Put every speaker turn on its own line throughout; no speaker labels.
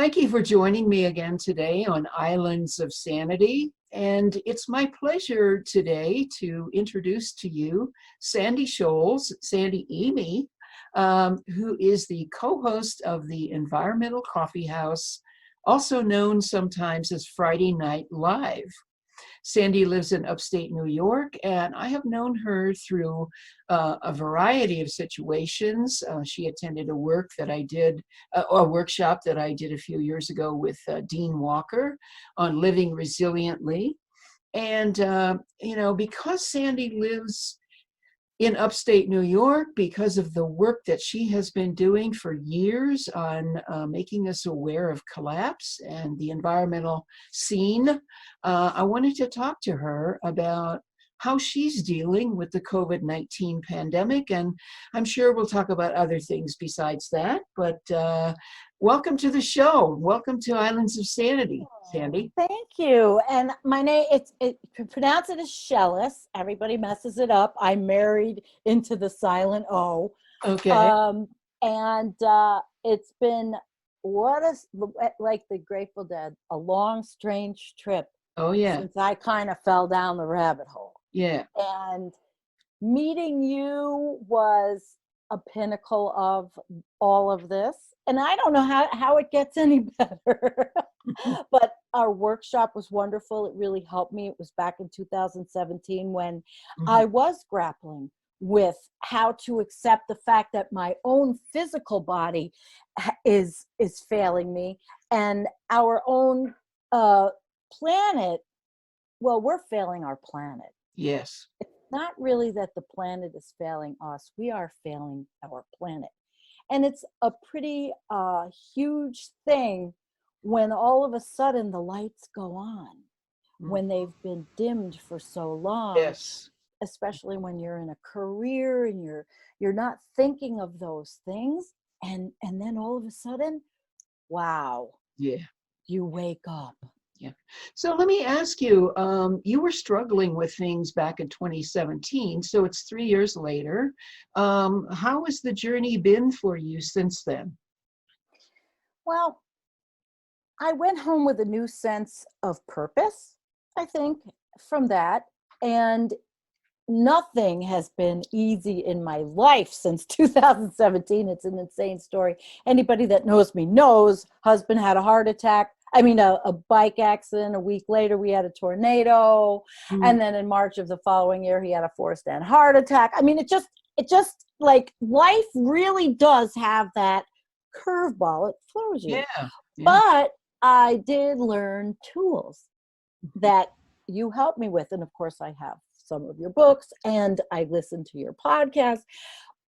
Thank you for joining me again today on Islands of Sanity. And it's my pleasure today to introduce to you Sandy Scholes, Sandra Amy, who is the co-host of the Environmental Coffeehouse, also known sometimes as Friday Night Live. Sandy lives in upstate New York, and I have known her through a variety of situations. She attended a workshop that I did a few years ago with Dean Walker on living resiliently. And, because Sandy lives in upstate New York, because of the work that she has been doing for years on making us aware of collapse and the environmental scene, I wanted to talk to her about how she's dealing with the COVID-19 pandemic. And I'm sure we'll talk about other things besides that. But welcome to the show. Welcome to Islands of Sanity, Sandy.
Thank you. And my name, pronounce it as Shellis. Everybody messes it up. I married into the silent O.
Okay.
And it's been, like the Grateful Dead, a long, strange trip.
Oh, yeah.
Since I kind of fell down the rabbit hole.
Yeah.
And meeting you was a pinnacle of all of this. And I don't know how it gets any better. But our workshop was wonderful. It really helped me. It was back in 2017 when I was grappling with how to accept the fact that my own physical body is failing me, and our own planet, well, we're failing our planet.
Yes.
It's not really that the planet is failing us. We are failing our planet. And it's a pretty huge thing when all of a sudden the lights go on, when they've been dimmed for so long.
Yes.
Especially when you're in a career and you're not thinking of those things. And then all of a sudden, wow.
Yeah.
You wake up.
Yeah. So let me ask you, you were struggling with things back in 2017, so it's 3 years later. How has the journey been for you since then?
Well, I went home with a new sense of purpose, I think, from that. And nothing has been easy in my life since 2017. It's an insane story. Anybody that knows me knows husband had a heart attack. A bike accident. A week later, we had a tornado. And then in March of the following year, he had a forced-end heart attack. It just like life really does have that curveball. It throws you.
Yeah.
But I did learn tools that you helped me with. And of course, I have some of your books and I listen to your podcast.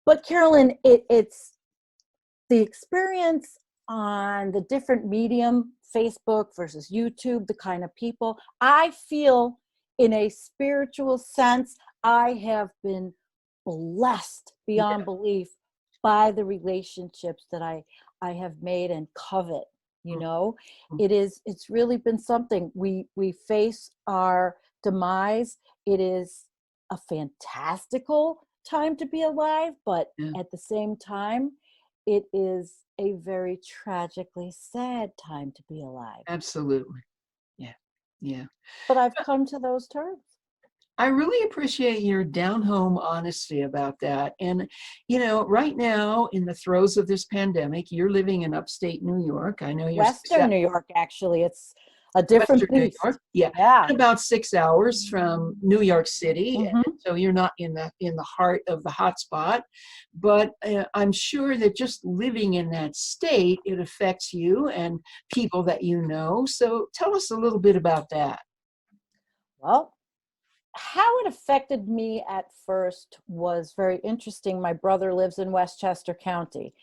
But Carolyn, it's the experience on the different medium, Facebook versus YouTube, the kind of people. I feel in a spiritual sense, I have been blessed beyond belief by the relationships that I have made and covet. It's really been something. We face our demise. It is a fantastical time to be alive, but at the same time, it is a very tragically sad time to be alive.
Absolutely. Yeah. Yeah.
But I've come to those terms.
I really appreciate your down-home honesty about that. And, right now, in the throes of this pandemic, you're living in upstate New York. I know you're
Western New York, actually. It's a different
Western New
beast.
York. Yeah. About 6 hours from New York City. And so you're not in the heart of the hot spot. But I'm sure that just living in that state, it affects you and people that you know. So tell us a little bit about that.
Well, how it affected me at first was very interesting. My brother lives in Westchester County,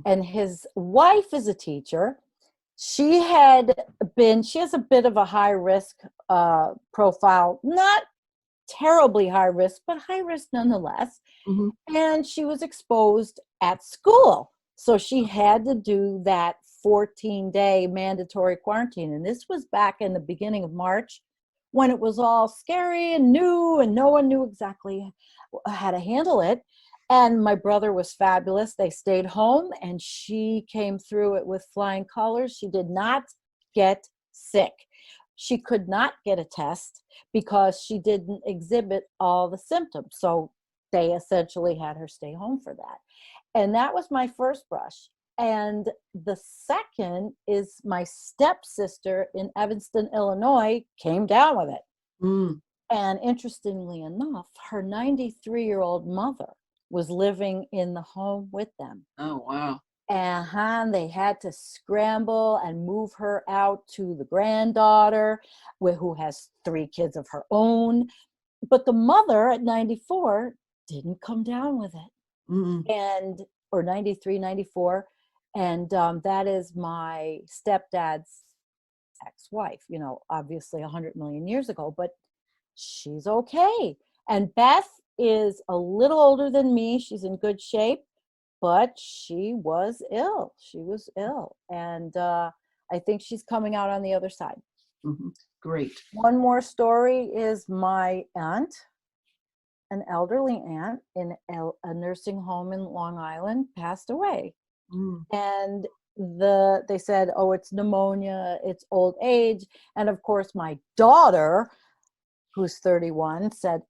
and his wife is a teacher. She has a bit of a high risk profile, not terribly high risk, but high risk nonetheless. And she was exposed at school. So she had to do that 14-day mandatory quarantine. And this was back in the beginning of March, when it was all scary and new and no one knew exactly how to handle it. And my brother was fabulous. They stayed home and she came through it with flying colors. She did not get sick. She could not get a test because she didn't exhibit all the symptoms. So they essentially had her stay home for that. And that was my first brush. And the second is my stepsister in Evanston, Illinois, came down with it.
Mm.
And interestingly enough, her 93-year-old mother was living in the home with them.
Oh, wow.
And they had to scramble and move her out to the granddaughter, who has 3 kids of her own. But the mother at 94 didn't come down with it.
Mm.
Or 93, 94. And that is my stepdad's ex-wife, obviously 100 million years ago, but she's okay. And Beth is a little older than me. She's in good shape, but she was ill. And I think she's coming out on the other side.
Mm-hmm. Great.
One more story is my aunt, an elderly aunt in a nursing home in Long Island, passed away.
Mm.
And they said, oh, it's pneumonia, it's old age. And of course, my daughter, who's 31, said,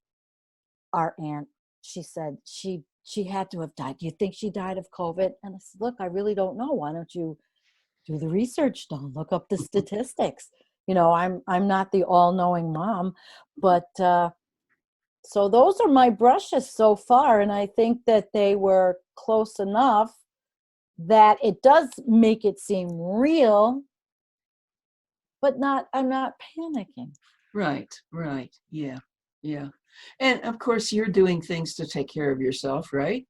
our aunt, she said she had to have died. Do you think she died of COVID? And I said, look, I really don't know. Why don't you do the research, Dawn? Look up the statistics. I'm not the all-knowing mom, but so those are my brushes so far. And I think that they were close enough that it does make it seem real, but I'm not panicking.
Right. Yeah. And of course, you're doing things to take care of yourself, right?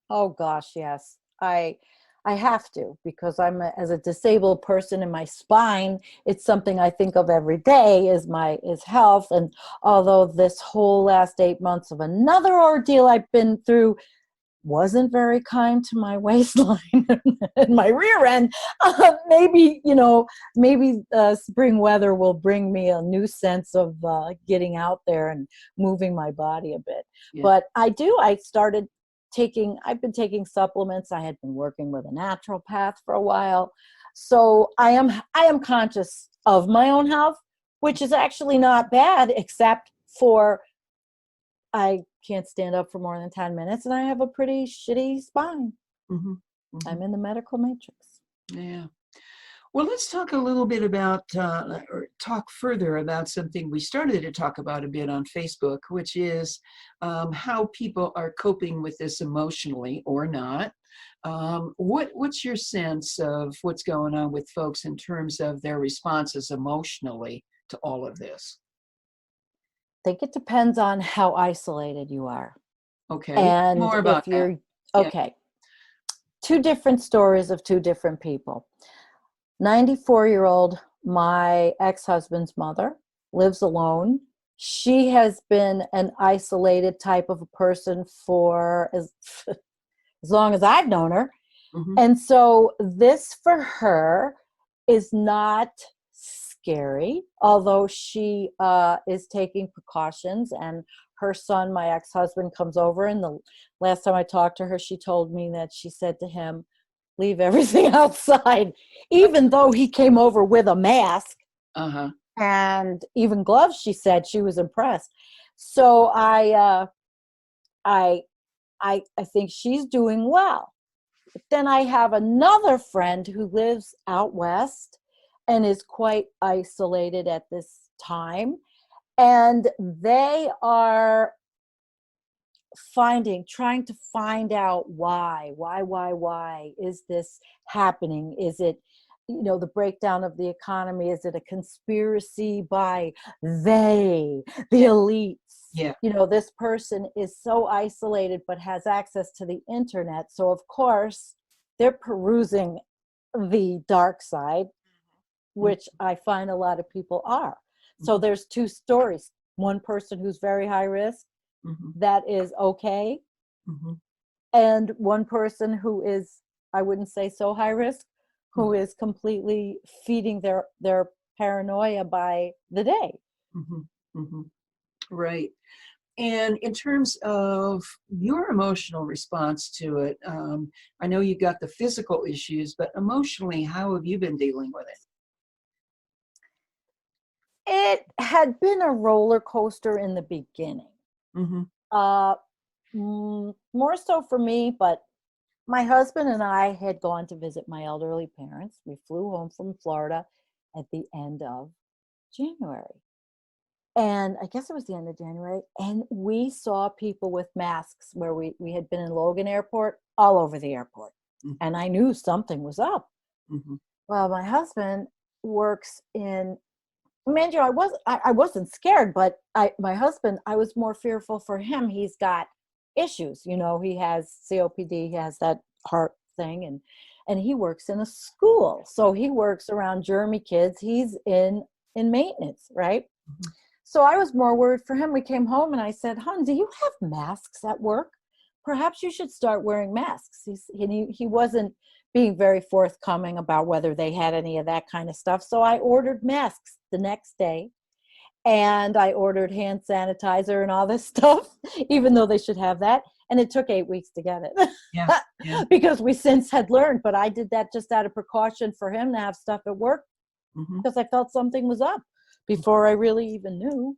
Oh gosh, yes. I have to, because as a disabled person, in my spine, it's something I think of every day is health. And although this whole last 8 months of another ordeal I've been through wasn't very kind to my waistline and my rear end, maybe spring weather will bring me a new sense of getting out there and moving my body a bit.
Yeah.
But I've been taking supplements. I had been working with a naturopath for a while. So I am conscious of my own health, which is actually not bad, except for I can't stand up for more than 10 minutes and I have a pretty shitty spine.
Mm-hmm. Mm-hmm.
I'm in the medical matrix.
Yeah. Well, let's talk a little bit about, or talk further about something we started to talk about a bit on Facebook, which is how people are coping with this emotionally or not. What's your sense of what's going on with folks in terms of their responses emotionally to all of this?
I think it depends on how isolated you are.
Okay.
And
more about
if you're,
that.
okay. 2 different stories of 2 different people. 94-year-old, my ex-husband's mother, lives alone. She has been an isolated type of a person for as long as I've known her.
Mm-hmm.
And so this for her is not scary, although she is taking precautions. And her son, my ex-husband, comes over, and the last time I talked to her, she told me that she said to him, leave everything outside, even though he came over with a mask and even gloves. She said she was impressed. So I think she's doing well. But then I have another friend who lives out west and is quite isolated at this time. And they are trying to find out why is this happening? Is it, the breakdown of the economy? Is it a conspiracy by the elites?
Yeah.
This person is so isolated but has access to the internet. So of course they're perusing the dark side, which I find a lot of people are. So there's 2 stories. One person who's very high risk, that is okay. And one person who is, I wouldn't say so high risk, who is completely feeding their paranoia by the day.
Right. And in terms of your emotional response to it, I know you got the physical issues, but emotionally, how have you been dealing with it?
It had been a roller coaster in the beginning.
Mm-hmm.
Uh, More so for me, but my husband and I had gone to visit my elderly parents. We flew home from Florida at the end of January. And I guess it was the end of January. And we saw people with masks where we had been in Logan Airport, all over the airport. And I knew something was up.
Mm-hmm.
Well, my husband works in, mind you, I wasn't scared, but my husband, I was more fearful for him. He's got issues, he has COPD, he has that heart thing, and he works in a school. So he works around germy kids. He's in maintenance, right?
Mm-hmm.
So I was more worried for him. We came home and I said, "Hon, do you have masks at work? Perhaps you should start wearing masks." He wasn't being very forthcoming about whether they had any of that kind of stuff. So I ordered masks the next day, and I ordered hand sanitizer and all this stuff, even though they should have that. And it took 8 weeks to get it.
Yeah, yeah.
Because we since had learned, but I did that just out of precaution for him to have stuff at work,
Mm-hmm.
because I felt something was up before I really even knew.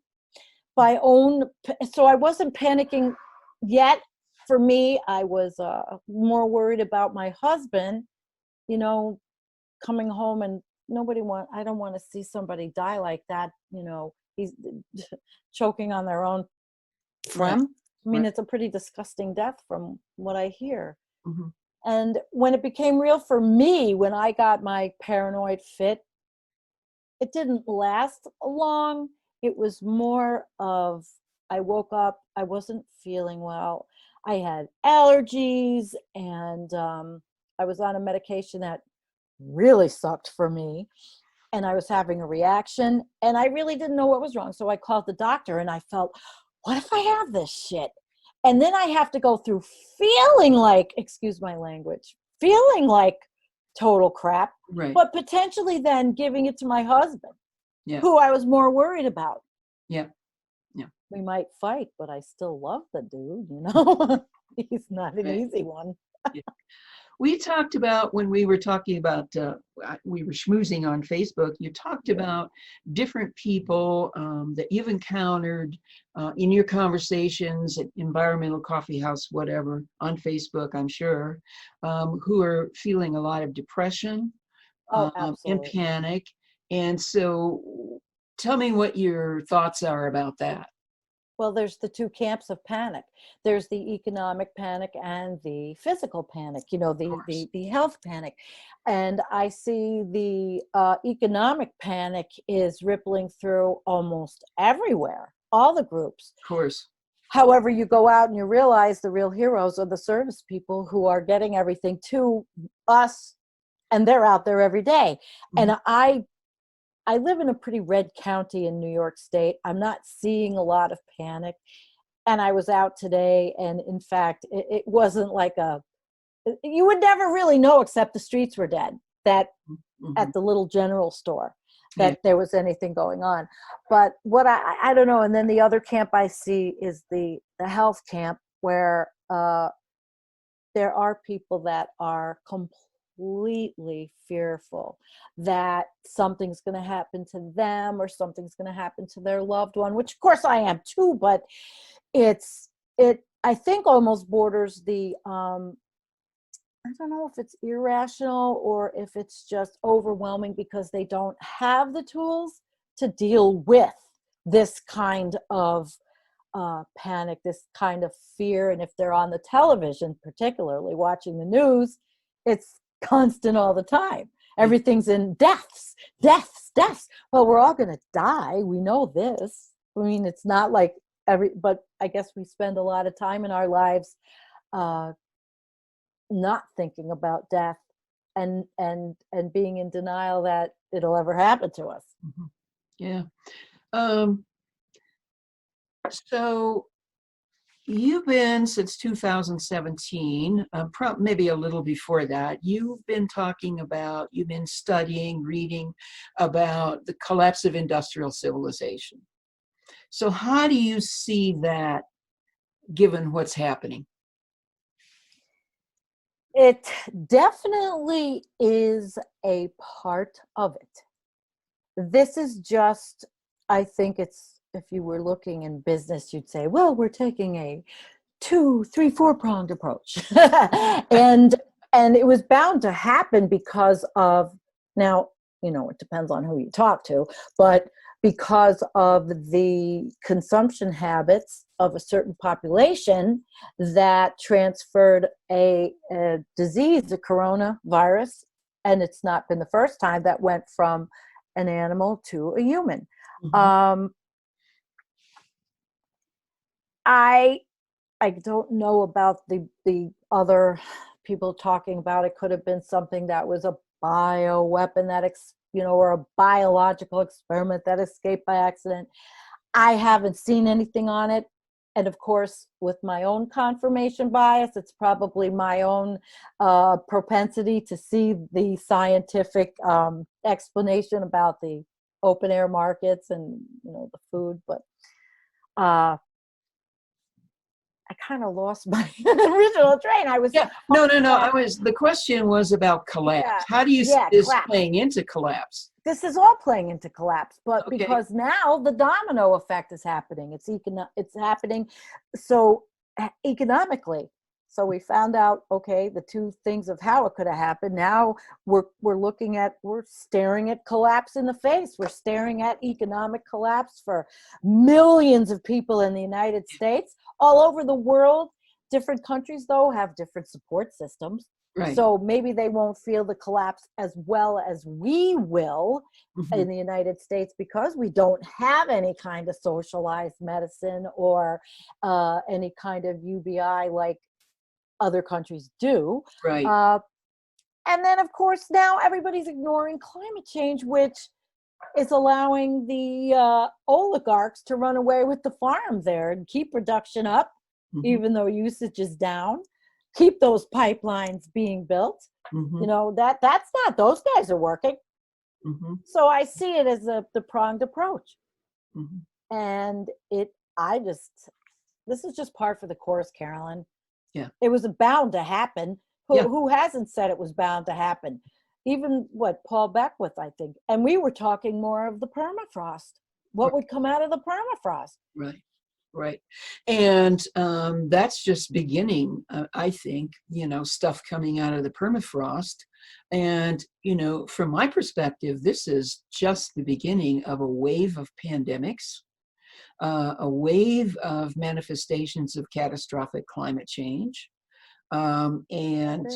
So I wasn't panicking yet. For me, I was more worried about my husband, coming home, and I don't want to see somebody die like that. He's choking on their own phlegm.
Right.
I mean,
Right.
it's a pretty disgusting death from what I hear.
Mm-hmm.
And when it became real for me, when I got my paranoid fit, it didn't last long. It was more of, I woke up, I wasn't feeling well. I had allergies, and I was on a medication that really sucked for me. And I was having a reaction, and I really didn't know what was wrong. So I called the doctor, and I felt, what if I have this shit? And then I have to go through feeling like, excuse my language, feeling like total crap,
Right.
but potentially then giving it to my husband,
Yeah.
who I was more worried about.
Yeah. Yeah.
We might fight, but I still love the dude, He's not an
Right.
easy one.
Yeah. We talked about, when we were talking about, we were schmoozing on Facebook, you talked about different people that you've encountered in your conversations at Environmental Coffeehouse, whatever, on Facebook, I'm sure, who are feeling a lot of depression
Oh,
and
absolutely.
panic. And so tell me what your thoughts are about that.
Well, there's the two camps of panic. There's the economic panic and the physical panic, the health panic. And I see the economic panic is rippling through almost everywhere, all the groups.
Of course.
However, you go out and you realize the real heroes are the service people who are getting everything to us, and they're out there every day.
Mm-hmm.
And I live in a pretty red county in New York State. I'm not seeing a lot of panic. And I was out today, and in fact, it wasn't like you would never really know, except the streets were dead, that
Mm-hmm.
at the little general store, that there was anything going on. But what I don't know. And then the other camp I see is the health camp, where there are people that are completely fearful that something's going to happen to them, or something's going to happen to their loved one, which of course I am too, but I think almost borders the I don't know if it's irrational or if it's just overwhelming, because they don't have the tools to deal with this kind of panic, this kind of fear. And if they're on the television, particularly watching the news, it's constant all the time. Everything's in deaths. Well, we're all going to die. We know this. I mean, it's not like but I guess we spend a lot of time in our lives not thinking about death, and being in denial that it'll ever happen to us.
Mm-hmm. Yeah. So you've been, since 2017, maybe a little before that, you've been studying, reading about the collapse of industrial civilization. So how do you see that given what's happening?
It definitely is a part of it. This is just, I think it's, if you were looking in business, you'd say, well, we're taking a 2, 3, 4-pronged approach. and it was bound to happen because of, now, it depends on who you talk to, but because of the consumption habits of a certain population that transferred a disease, a coronavirus, and it's not been the first time that went from an animal to a human.
Mhm.
I don't know about the other people talking about it. Could have been something that was a bioweapon that or a biological experiment that escaped by accident. I haven't seen anything on it. And of course, with my own confirmation bias, it's probably my own propensity to see the scientific explanation about the open air markets and the food. But I kind of lost my original train. I was
Yeah, no, no, no. The question was about collapse.
yeah,
How do you see
yeah,
this
collapse.
playing into collapse?
This is all playing into collapse, but
Okay.
because now the domino effect is happening. It's happening so economically. So we found out, okay, the two things of how it could have happened. Now we're staring at collapse in the face. We're staring at economic collapse for millions of people in the United States, all over the world. Different countries, though, have different support systems.
Right.
So maybe they won't feel the collapse as well as we will in the United States because we don't have any kind of socialized medicine or any kind of UBI like other countries do.
Right.
And then, of course, now everybody's ignoring climate change, which is allowing the oligarchs to run away with the farm there and keep production up, even though usage is down. Keep those pipelines being built. That's not, those guys are working. So I see it as the pronged approach. And this is just par for the course, Carolyn.
Yeah.
It was bound to happen. Who hasn't said it was bound to happen? Even Paul Beckwith, I think. And we were talking more of the permafrost. What would come out of the permafrost?
Right. Right. And that's just beginning, I think, stuff coming out of the permafrost. And, from my perspective, this is just the beginning of a wave of pandemics, a wave of manifestations of catastrophic climate change. And,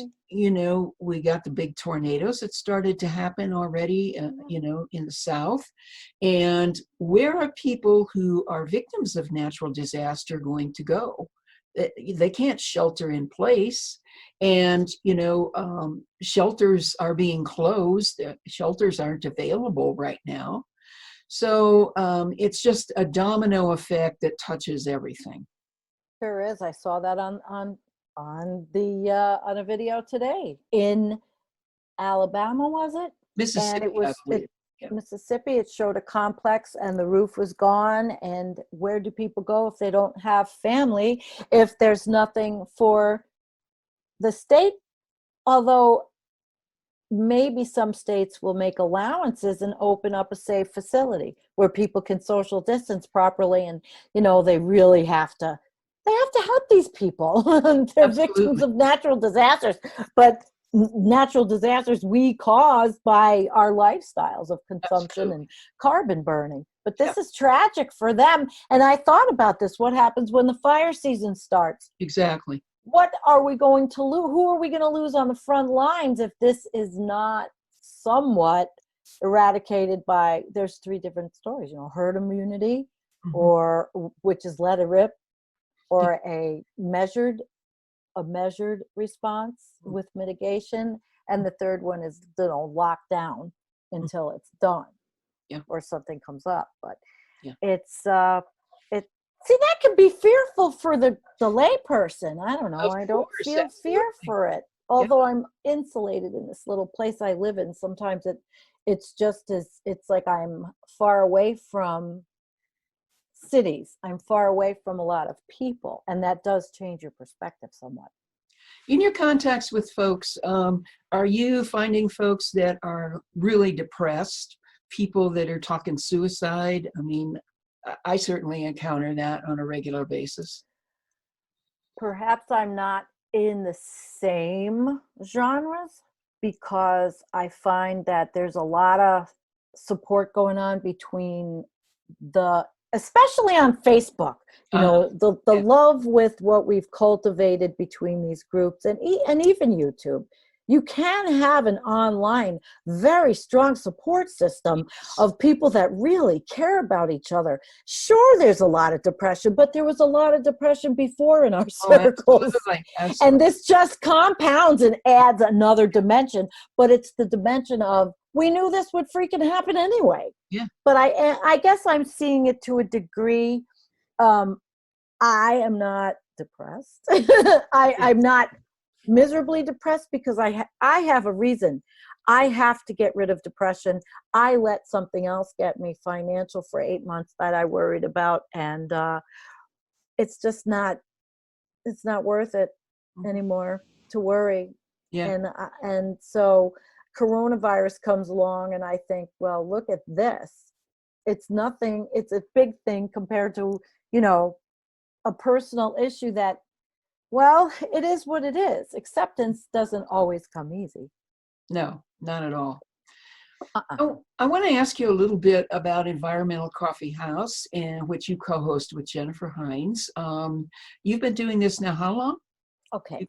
we got the big tornadoes that started to happen already, in the South. And where are people who are victims of natural disaster going to go? They can't shelter in place. And, shelters are being closed. Shelters aren't available right now. So it's just a domino effect that touches everything.
Sure is. I saw that on a video today in Alabama, was it?
Mississippi,
And it was
I believe. Yeah.
Mississippi. It showed a complex and the roof was gone. And where do people go if they don't have family, if there's nothing for the state? Although maybe some states will make allowances and open up a safe facility where people can social distance properly. And, they really have to help these people. They're
Absolutely.
victims of natural disasters, but natural disasters we cause by our lifestyles of consumption and carbon burning. But this is tragic for them. And I thought about this. What happens when the fire season starts?
Exactly.
What are we going to lose? Who are we going to lose on the front lines if this is not somewhat eradicated by, there's 3 different stories, herd immunity, or which is let it rip, or a measured response with mitigation, and the third one is lock down until it's done, or something comes up. But it's see, that can be fearful for the lay person. I don't know. I don't feel fear for it, although I'm insulated in this little place I live in. Sometimes it's just as it's like I'm far away from cities. I'm far away from a lot of people, and that does change your perspective somewhat.
In your contacts with folks, are you finding folks that are really depressed, people that are talking suicide? I mean, I certainly encounter that on a regular basis.
Perhaps I'm not in the same genres because I find that there's a lot of support going on between especially on Facebook, the
Yeah.
love with what we've cultivated between these groups and even YouTube. You can have an online, very strong support system of people that really care about each other. Sure, there's a lot of depression, but there was a lot of depression before in our circles.
Absolutely.
And this just compounds and adds another dimension, but it's the dimension of, we knew this would freaking happen anyway.
Yeah.
But I guess I'm seeing it to a degree. I am not depressed. I'm not miserably depressed because I have a reason. I have to get rid of depression. I let something else get me financial for 8 months that I worried about, and it's just not. It's not worth it anymore to worry.
Yeah.
And so coronavirus comes along, and I think, well, look at this. It's nothing. It's a big thing compared to, a personal issue that, well, it is what it is. Acceptance doesn't always come easy.
No, not at all. Oh, I want to ask you a little bit about Environmental Coffee House, which you co-host with Jennifer Hines. You've been doing this now how long?
Okay.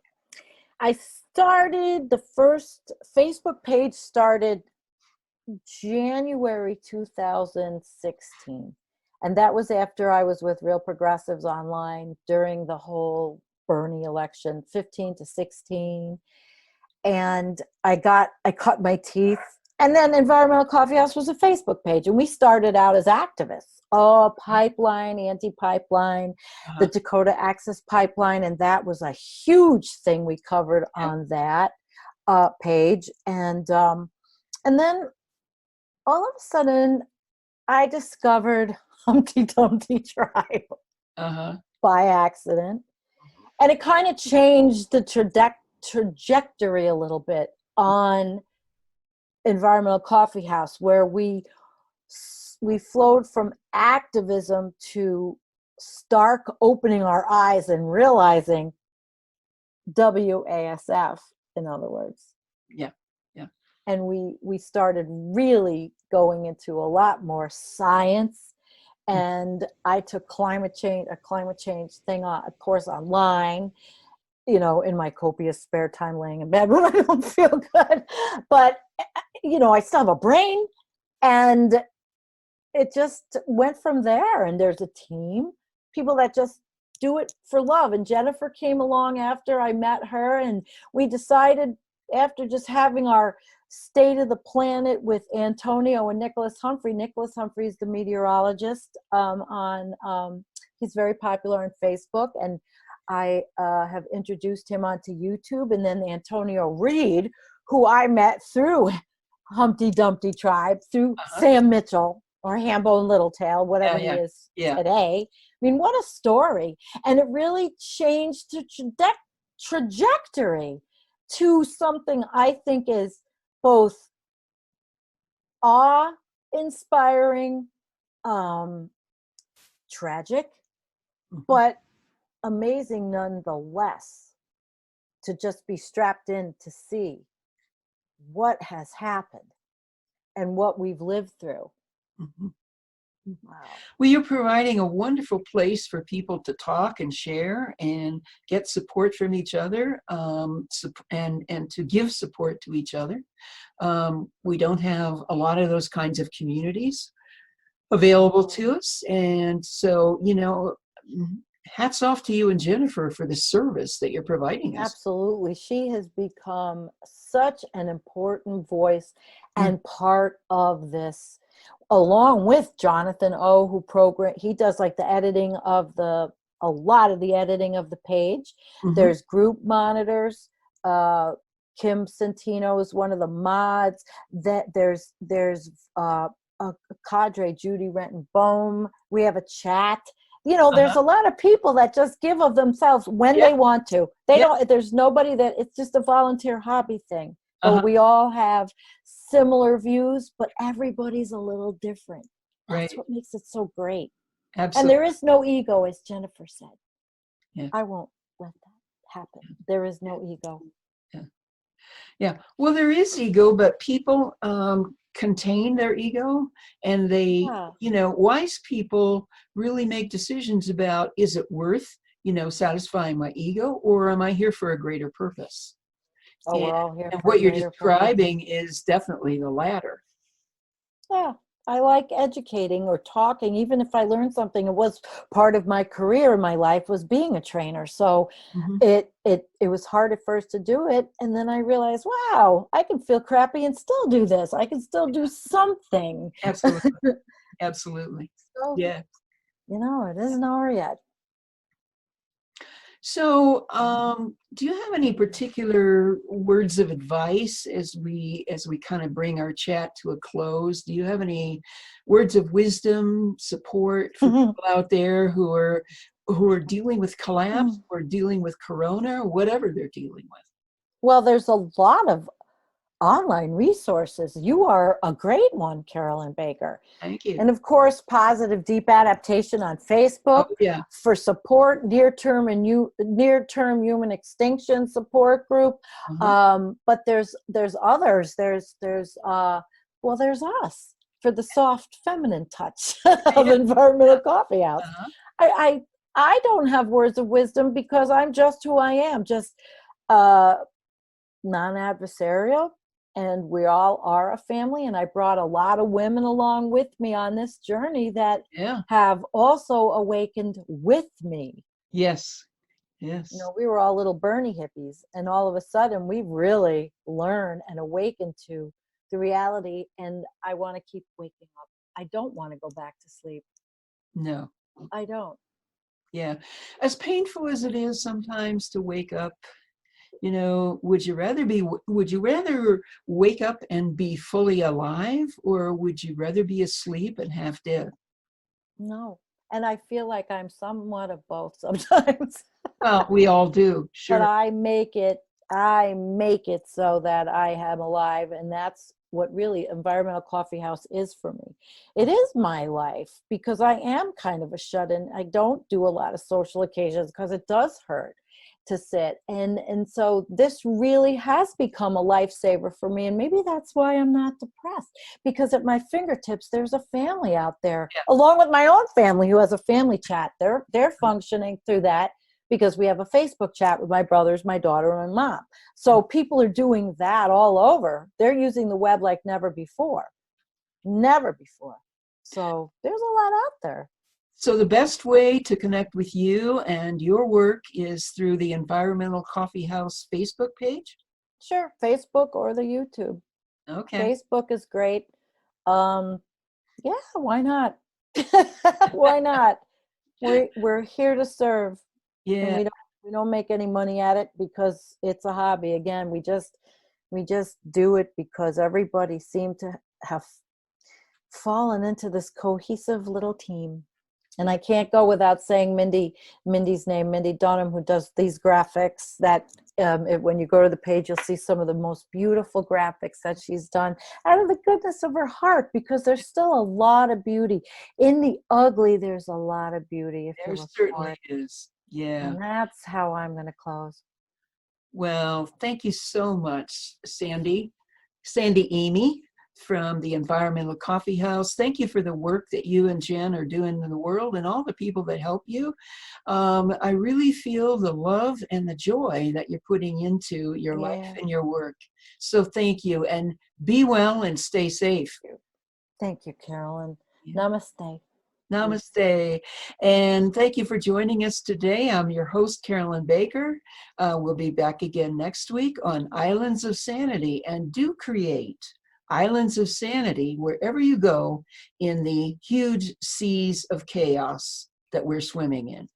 I started, the first Facebook page started January 2016. And that was after I was with Real Progressives Online during the whole Bernie election, 15 to 16. And I cut my teeth. And then Environmental Coffee House was a Facebook page. And we started out as activists. Pipeline, anti-pipeline, the Dakota Access Pipeline. And that was a huge thing we covered on that page. And then all of a sudden, I discovered Humpty Dumpty Tribe by accident. And it kind of changed the trajectory a little bit on Environmental Coffee House, where we flowed from activism to stark opening our eyes and realizing WASF, in other words.
Yeah, yeah.
And we started really going into a lot more science. And I took a climate change thing on, of course, online, in my copious spare time laying in bed when I don't feel good. But, I still have a brain, and it just went from there. And there's a team, people that just do it for love. And Jennifer came along after I met her, and we decided, after just having our State of the Planet with Antonio and Nicholas Humphrey. Nicholas Humphrey is the meteorologist he's very popular on Facebook, and I have introduced him onto YouTube. And then Antonio Reed, who I met through Humpty Dumpty Tribe, through Sam Mitchell, or Hambone Littletail, whatever he is today. I mean, what a story. And it really changed the trajectory to something I think is both awe-inspiring, tragic, but amazing nonetheless, to just be strapped in to see what has happened and what we've lived through. Wow.
Well, you're providing a wonderful place for people to talk and share and get support from each other, and to give support to each other. We don't have a lot of those kinds of communities available to us. And so, hats off to you and Jennifer for the service that you're providing us.
Absolutely. She has become such an important voice and part of this, along with Jonathan O, he does like the editing of a lot of the editing of the page. There's group monitors. Kim Santino is one of the mods. That there's a cadre, Judy Renton Bohm. We have a chat. You know, there's
Uh-huh.
a lot of people that just give of themselves when
Yeah.
they want to. They
Yeah.
don't, there's nobody that, it's just a volunteer hobby thing. But
Uh-huh.
we all have similar views, but everybody's a little different. That's
Right.
what makes it so great. And
Absolutely.
there is no ego, as Jennifer said.
Yeah.
I won't let that happen. There is no ego.
Yeah. Yeah. Well, there is ego, but people contain their ego, and they,
Yeah.
wise people really make decisions about, is it worth, satisfying my ego, or am I here for a greater purpose?
Oh,
And,
we're all here
and
for a
what you're
greater purpose.
describing is definitely the latter.
Yeah, I like educating or talking. Even if I learned something, it was part of my career in my life was being a trainer. So
Mhm.
it was hard at first to do it, and then I realized, wow, I can feel crappy and still do this. I can still do something.
Absolutely. Absolutely.
So
Yeah.
it isn't over yet.
So, do you have any particular words of advice as we kind of bring our chat to a close? Do you have any words of wisdom, support for people out there who are dealing with collapse or dealing with corona or whatever they're dealing with?
Well, there's a lot of online resources. You are a great one, Carolyn Baker.
Thank you.
And of course, Positive Deep Adaptation on
Oh
Facebook
yeah.
for support, near-term human extinction support group.
Uh-huh.
But there's others. There's us for the soft feminine touch of
Yeah.
Environmental Coffeehouse.
Uh-huh.
I I don't have words of wisdom because I'm just who I am, just uh, non-adversarial, and we all are a family, and I brought a lot of women along with me on this journey that
Yeah.
have also awakened with me.
Yes. Yes.
We were all little Bernie hippies, and all of a sudden we really learn and awaken to the reality, and I want to keep waking up. I don't want to go back to sleep.
No.
I don't.
Yeah. As painful as it is sometimes to wake up, would you rather wake up and be fully alive, or would you rather be asleep and half dead?
No. And I feel like I'm somewhat of both sometimes.
Well, we all do,
But
sure.
I make it so that I am alive, and that's what really Environmental Coffee House is for me. It is my life because I am kind of a shut-in. I don't do a lot of social occasions because it does hurt to sit, and so this really has become a lifesaver for me, and maybe that's why I'm not depressed, because at my fingertips there's a family out there,
Yeah.
along with my own family who has a family chat. They're functioning through that because we have a Facebook chat with my brothers, my daughter, and my mom. So people are doing that all over. They're using the web like never before. Never before. So there's a lot out there.
So the best way to connect with you and your work is through the Environmental Coffee House Facebook page?
Sure, Facebook or the YouTube.
Okay.
Facebook is great. Um, yeah, why not? Why not? We're here to serve, and
Yeah.
we don't make any money at it because it's a hobby. Again, we just do it because everybody seemed to have fallen into this cohesive little team. And I can't go without saying Mindy's name, Mindy Dunham, who does these graphics that when you go to the page, you'll see some of the most beautiful graphics that she's done out of the goodness of her heart, because there's still a lot of beauty. In the ugly, there's a lot of beauty if you
There
look for
certainly
it.
is. Yeah.
And that's how I'm going to close.
Well, thank you so much, Sandy Amy from the Environmental Coffee House. Thank you for the work that you and Jen are doing in the world and all the people that help you. I really feel the love and the joy that you're putting into your life and your work. So thank you, and be well and stay safe.
Thank you, Carolyn.
Yeah.
Namaste.
Namaste. And thank you for joining us today. I'm your host, Carolyn Baker. We'll be back again next week on Islands of Sanity. And do create islands of sanity wherever you go in the huge seas of chaos that we're swimming in.